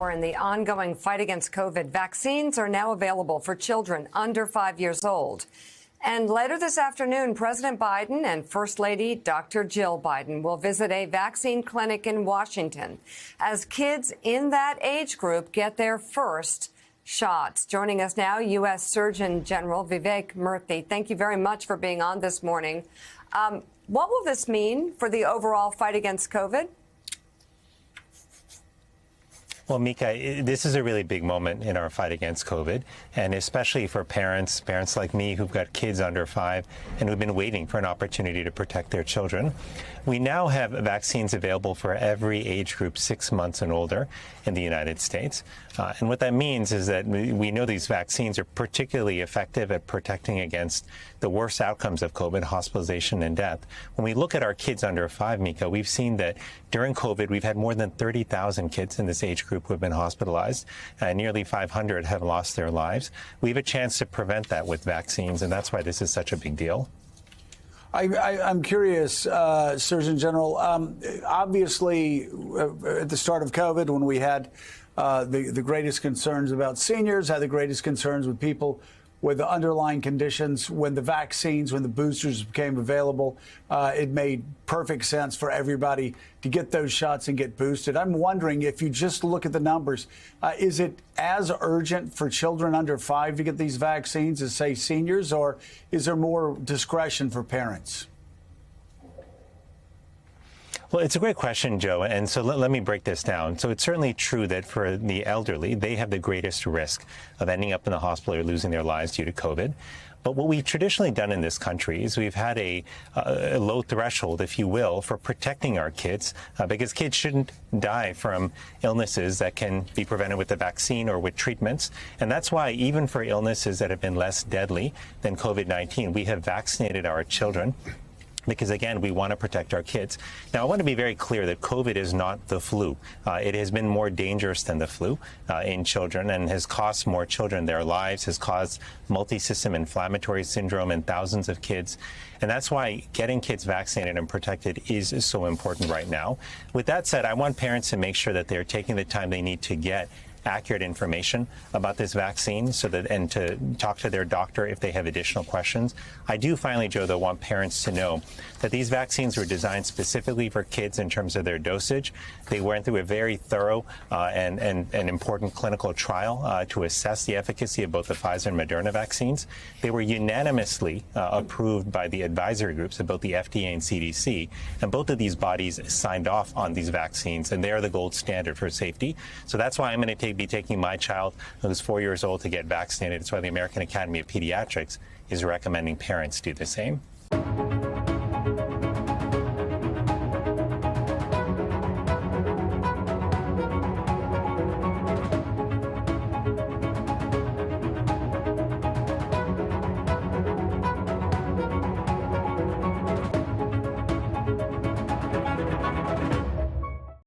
In the ongoing fight against COVID, vaccines are now available for children under 5 years old. And later this afternoon, President Biden and First Lady Dr. Jill Biden will visit a vaccine clinic in Washington as kids in that age group get their first shots. Joining us now, U.S. Surgeon General Vivek Murthy. Thank you very much for being on this morning. What will this mean for the overall fight against COVID? Well, Mika, this is a really big moment in our fight against COVID, and especially for parents like me who've got kids under 5 and who've been waiting for an opportunity to protect their children. We now have vaccines available for every age group 6 months and older in the United States. And what that means is that we know these vaccines are particularly effective at protecting against the worst outcomes of COVID, hospitalization and death. When we look at our kids under 5, Mika, we've seen that during COVID, we've had more than 30,000 kids in this age group who have been hospitalized. Nearly 500 have lost their lives. We have a chance to prevent that with vaccines, and that's why this is such a big deal. I'm curious, Surgeon General, obviously at the start of COVID, when we had the greatest concerns about seniors, had the greatest concerns with people with the underlying conditions, when the vaccines, when the boosters became available, it made perfect sense for everybody to get those shots and get boosted. I'm wondering, if you just look at the numbers, is it as urgent for children under 5 to get these vaccines as, say, seniors, or is there more discretion for parents? Well, it's a great question, Joe. And so let me break this down. So it's certainly true that for the elderly, they have the greatest risk of ending up in the hospital or losing their lives due to COVID. But what we've traditionally done in this country is we've had a low threshold, if you will, for protecting our kids, because kids shouldn't die from illnesses that can be prevented with a vaccine or with treatments. And that's why even for illnesses that have been less deadly than COVID-19, we have vaccinated our children, because, again, we want to protect our kids. Now, I want to be very clear that COVID is not the flu. It has been more dangerous than the flu in children and has cost more children their lives, has caused multi-system inflammatory syndrome in thousands of kids. And that's why getting kids vaccinated and protected is so important right now. With that said, I want parents to make sure that they're taking the time they need to get accurate information about this vaccine, and to talk to their doctor if they have additional questions. I do finally, Joe, though, want parents to know that these vaccines were designed specifically for kids in terms of their dosage. They went through a very thorough and important clinical trial to assess the efficacy of both the Pfizer and Moderna vaccines. They were unanimously approved by the advisory groups of both the FDA and CDC, and both of these bodies signed off on these vaccines, and they are the gold standard for safety. So that's why I'm going to be taking my child, who's 4 years old, to get vaccinated. That's why the American Academy of Pediatrics is recommending parents do the same.